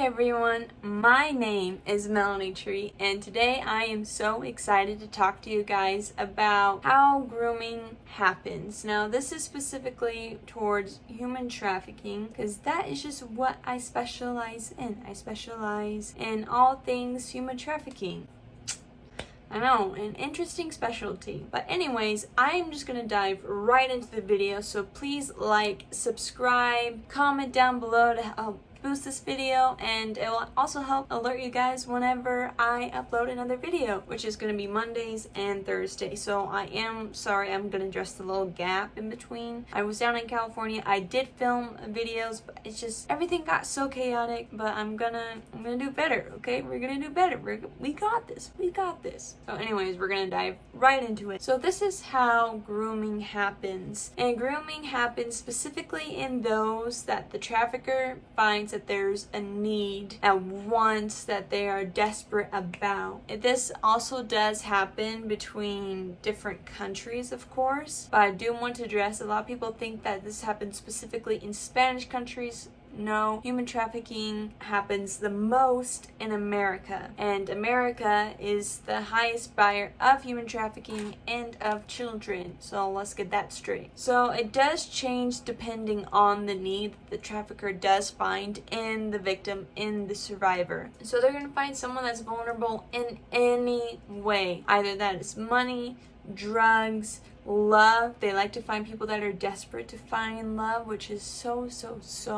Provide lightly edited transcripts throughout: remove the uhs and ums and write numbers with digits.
everyone, my name is Melanie Tree, and today I am so excited to talk to you guys about how grooming happens. Now, this is specifically towards human trafficking because that is just what I specialize in. I specialize in all things human trafficking. I know, an interesting specialty. But anyways, I'm just gonna dive right into the video, so please like, subscribe, comment down below to help boost this video, and it will also help alert you guys whenever I upload another video, which is going to be Mondays and Thursdays. So I am sorry, I'm going to address the little gap in between. I was down in California. I did film videos, but it's just everything got so chaotic. But I'm gonna do better. Okay, we're gonna do better. We got this. We got this. So anyways, we're gonna dive right into it. So this is how grooming happens, and grooming happens specifically in those that the trafficker finds that there's a need at once that they are desperate about. This also does happen between different countries, of course, but I do want to address a lot of people think that this happens specifically in Spanish countries. No, human trafficking happens the most in America, and America is the highest buyer of human trafficking and of children. So let's get that straight. So it does change depending on the need that the trafficker does find in the victim, in the survivor. So they're going to find someone that's vulnerable in any way. Either that is money, drugs, love. They like to find people that are desperate to find love, which is so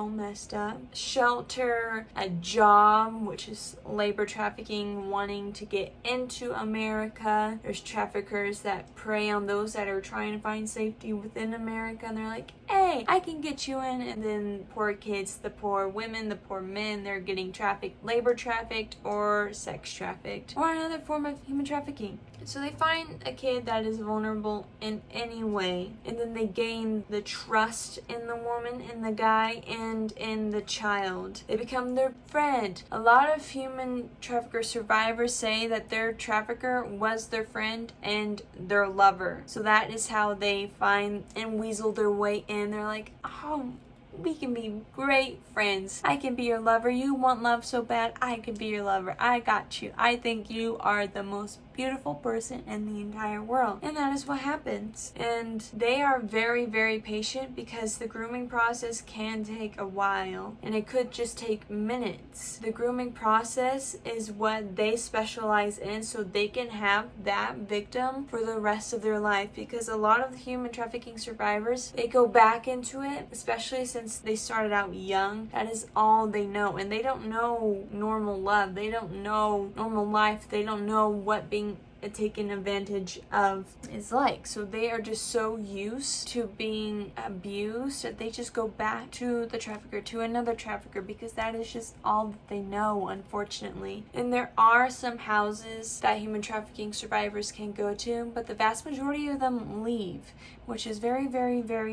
messed up. Shelter, a job, which is labor trafficking, wanting to get into America. There's traffickers that prey on those that are trying to find safety within America, and they're like, hey, I can get you in. And then poor kids, the poor women, the poor men, they're getting trafficked, labor trafficked, or sex trafficked, or another form of human trafficking. So they find a kid that is vulnerable in any way, and then they gain the trust in the woman, in the guy, and in the child. They become their friend. A lot of human trafficker survivors say that their trafficker was their friend and their lover. So that is how they find and weasel their way in. They're like, oh, we can be great friends. I can be your lover. You want love so bad, I can be your lover. I got you. I think you are the most beautiful person in the entire world. And that is what happens. And they are very patient because the grooming process can take a while, and it could just take minutes. The grooming process is what they specialize in, so they can have that victim for the rest of their life, because a lot of the human trafficking survivors, they go back into it, especially since they started out young. That is all they know, and they don't know normal love. They don't know normal life. They don't know what being taken advantage of is like. So they are just so used to being abused that they just go back to the trafficker, to another trafficker, because that is just all that they know, unfortunately. And there are some houses that human trafficking survivors can go to, but the vast majority of them leave, which is very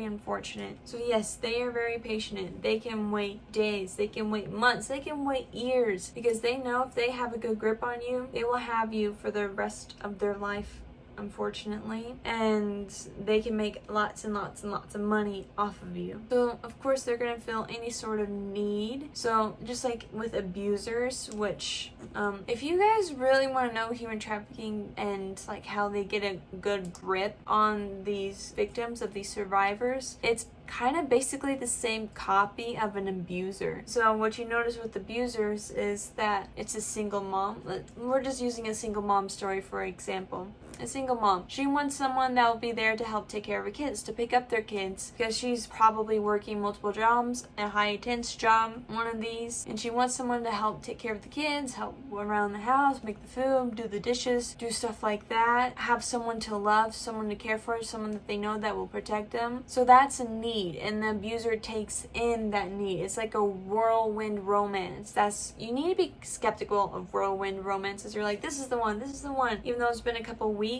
unfortunate. So yes, they are very patient. They can wait days, they can wait months, they can wait years, because they know if they have a good grip on you, they will have you for the rest of their life, unfortunately, and they can make lots and lots of money off of you. So of course they're gonna feel any sort of need. So just like with abusers, which if you guys really want to know human trafficking and like how they get a good grip on these victims, of these survivors, it's kind of basically the same copy of an abuser. So what you notice with abusers is that it's a single mom. We're just using a single mom story for example. A single mom, she wants someone that will be there to help take care of her kids, to pick up their kids, because she's probably working multiple jobs, a high intense job, one of these, and she wants someone to help take care of the kids, help around the house, make the food, do the dishes, do stuff like that, have someone to love, someone to care for, someone that they know that will protect them. So that's a need, and the abuser takes in that need. It's like a whirlwind romance. You need to be skeptical of whirlwind romances. You're like, this is the one, even though it's been a couple weeks,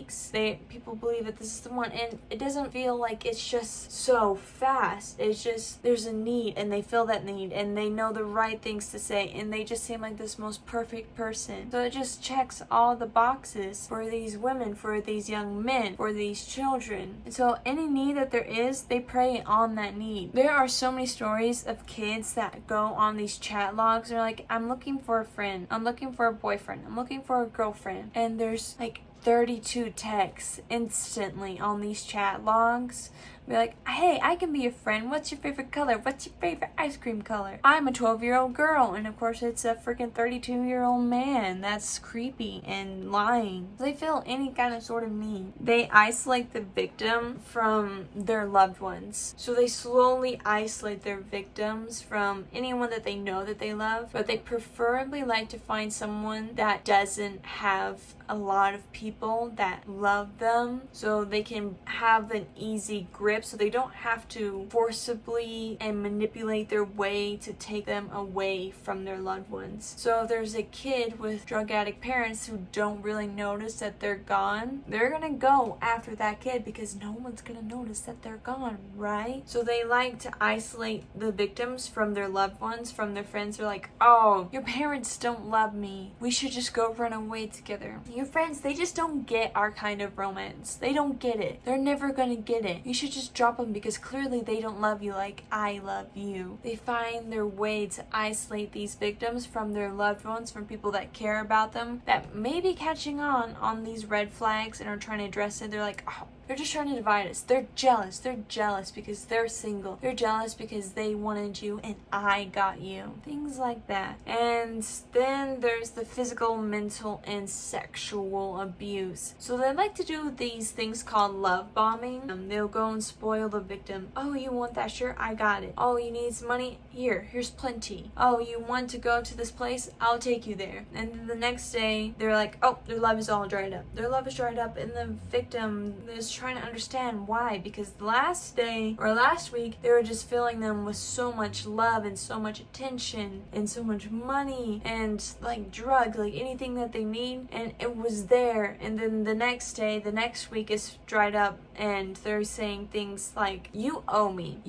people believe that this is the one, and it doesn't feel like it's just so fast. It's just there's a need, and they feel that need, and they know the right things to say, and they just seem like this most perfect person. So it just checks all the boxes for these women, for these young men, for these children. And so any need that there is, they prey on on that need. There are so many stories of kids that go on these chat logs. They're like, I'm looking for a friend, I'm looking for a boyfriend, I'm looking for a girlfriend, and there's like 32 texts instantly on these chat logs. Be like, hey, I can be your friend. What's your favorite color? What's your favorite ice cream color? I'm a 12-year-old girl. And of course, it's a freaking 32-year-old man. That's creepy and lying. They feel any kind of sort of need. They isolate the victim from their loved ones. So they slowly isolate their victims from anyone that they know that they love. But they preferably like to find someone that doesn't have a lot of people that love them, so they can have an easy grip, so they don't have to forcibly and manipulate their way to take them away from their loved ones. So if there's a kid with drug addict parents who don't really notice that they're gone, they're gonna go after that kid because no one's gonna notice that they're gone, right? So they like to isolate the victims from their loved ones, from their friends. They're like, oh, your parents don't love me, we should just go run away together. Your friends, they just don't get our kind of romance. They don't get it. They're never gonna get it. You should just drop them because clearly they don't love you like I love you. They find their way to isolate these victims from their loved ones, from people that care about them, that may be catching on these red flags and are trying to address it. They're like, oh, they're just trying to divide us. They're jealous. They're jealous because they're single. They're jealous because they wanted you and I got you. Things like that. And then there's the physical, mental, and sexual abuse. So they like to do these things called love bombing. They'll go and spoil the victim. Oh, you want that shirt? I got it. Oh, you need some money? Here's plenty. Oh, you want to go to this place? I'll take you there. And then the next day, they're like, oh, their love is all dried up. Their love is dried up, and the victim is trying to understand why, because last day or last week they were just filling them with so much love and so much attention and so much money and like drugs, like anything that they need, and it was there. And then the next day, the next week is dried up, and they're saying things like, you owe me,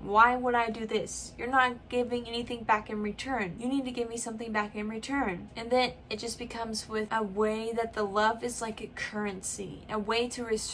why would I do this? You're not giving anything back in return. You need to give me something back in return. And then it just becomes with a way that the love is like a currency, a way to receive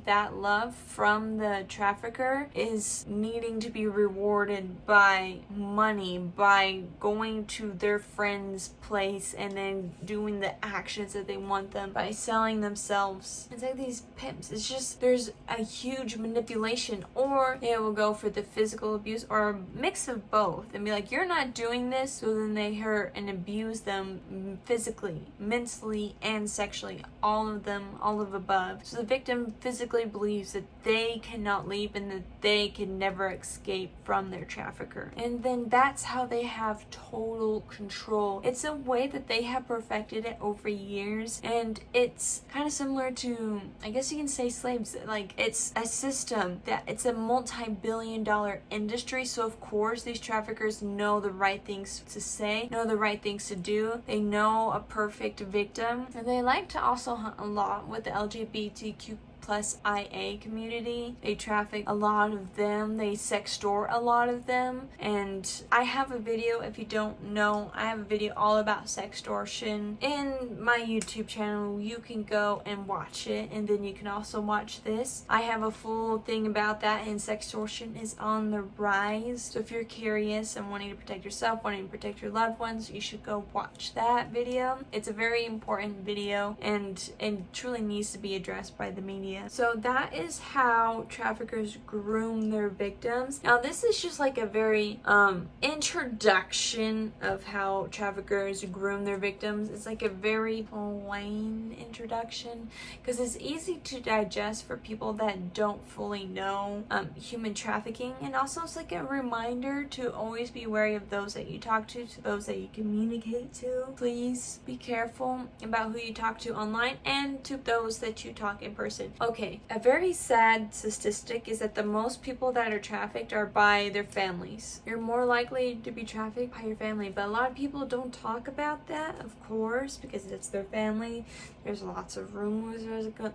that love from the trafficker is needing to be rewarded by money, by going to their friend's place and then doing the actions that they want them, by selling themselves. It's like these pimps. It's just, there's a huge manipulation, or they will go for the physical abuse or a mix of both and be like, you're not doing this, so then they hurt and abuse them physically, mentally, and sexually, all of them, all of above. So the victim physically believes that they cannot leave and that they can never escape from their trafficker. And then that's how they have total control. It's a way that they have perfected it over years, and it's kind of similar to, I guess you can say, slaves. Like, it's a system that it's a multi-billion-dollar industry, so of course these traffickers know the right things to say, know the right things to do. They know a perfect victim, and they like to also hunt a lot with the LGBTQ plus IA community. They traffic a lot of them. They sextort a lot of them. And I have a video, if you don't know, I have a video all about sextortion in my YouTube channel. You can go and watch it, and then you can also watch this. I have a full thing about that, and sextortion is on the rise. So if you're curious and wanting to protect yourself, wanting to protect your loved ones, you should go watch that video. It's a very important video, and truly needs to be addressed by the media. So that is how traffickers groom their victims. Now this is just like a very introduction of how traffickers groom their victims. It's like a very plain introduction because it's easy to digest for people that don't fully know human trafficking, and also it's like a reminder to always be wary of those that you talk to those that you communicate to. Please be careful about who you talk to online and to those that you talk in person. Okay, a very sad statistic is that the most people that are trafficked are by their families. You're more likely to be trafficked by your family, but a lot of people don't talk about that, of course, because it's their family. There's lots of rumors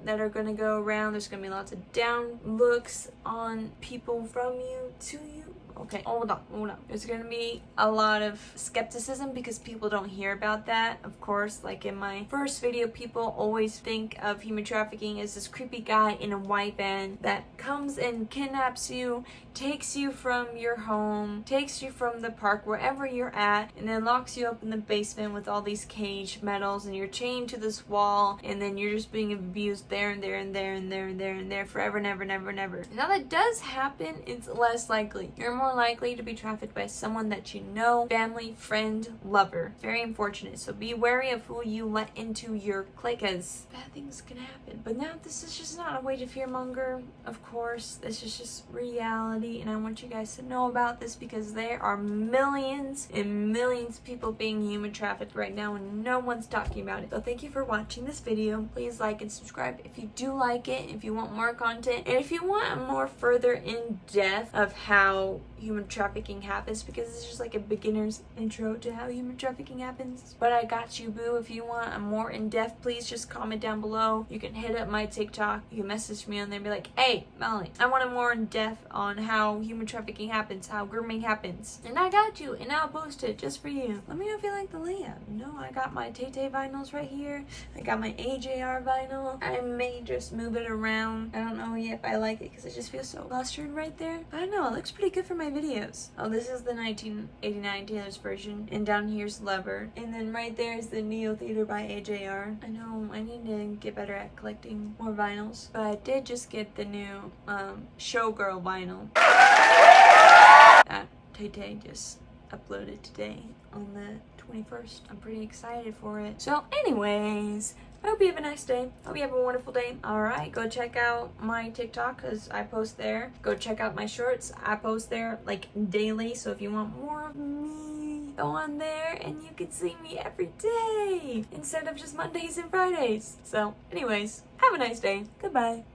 that are going to go around. There's going to be lots of down looks on people from you to you. Okay, hold on. There's gonna be a lot of skepticism because people don't hear about that. Of course, like in my first video, people always think of human trafficking as this creepy guy in a white van that comes and kidnaps you, takes you from your home, takes you from the park, wherever you're at, and then locks you up in the basement with all these cage metals, and you're chained to this wall, and then you're just being abused there and there and there and there and there and there forever and ever and ever and ever. Now that does happen, it's less likely. You're more likely to be trafficked by someone that you know, family, friend, lover. Very unfortunate. So be wary of who you let into your clique, because bad things can happen. But now this is just not a way to fearmonger, of course. This is just reality, and I want you guys to know about this because there are millions and millions of people being human trafficked right now and no one's talking about it. So thank you for watching this video. Please like and subscribe if you do like it, if you want more content, and if you want a more further in depth of how human trafficking happens, because it's just like a beginner's intro to how human trafficking happens. But I got you, boo. If you want a more in-depth, please just comment down below. You can hit up my TikTok, you can message me on there and be like, hey Melanie, I want a more in-depth on how human trafficking happens, how grooming happens, and I got you, and I'll post it just for you. Let me know if you like the layout. You know, I got my Tay vinyls right here, I got my AJR vinyl. I may just move it around. I don't know yet if I like it because it just feels so clustered right there. I don't know, it looks pretty good for my videos. Oh, this is the 1989 Taylor's version, and down here's Lever, and then right there is the Neo Theater by AJR. I know I need to get better at collecting more vinyls, but I did just get the new Showgirl vinyl that Tay just uploaded today on the 21st. I'm pretty excited for it. So anyways, I hope you have a nice day. Hope you have a wonderful day. Alright, go check out my TikTok because I post there. Go check out my shorts. I post there like daily. So if you want more of me, go on there and you can see me every day instead of just Mondays and Fridays. So anyways, have a nice day. Goodbye.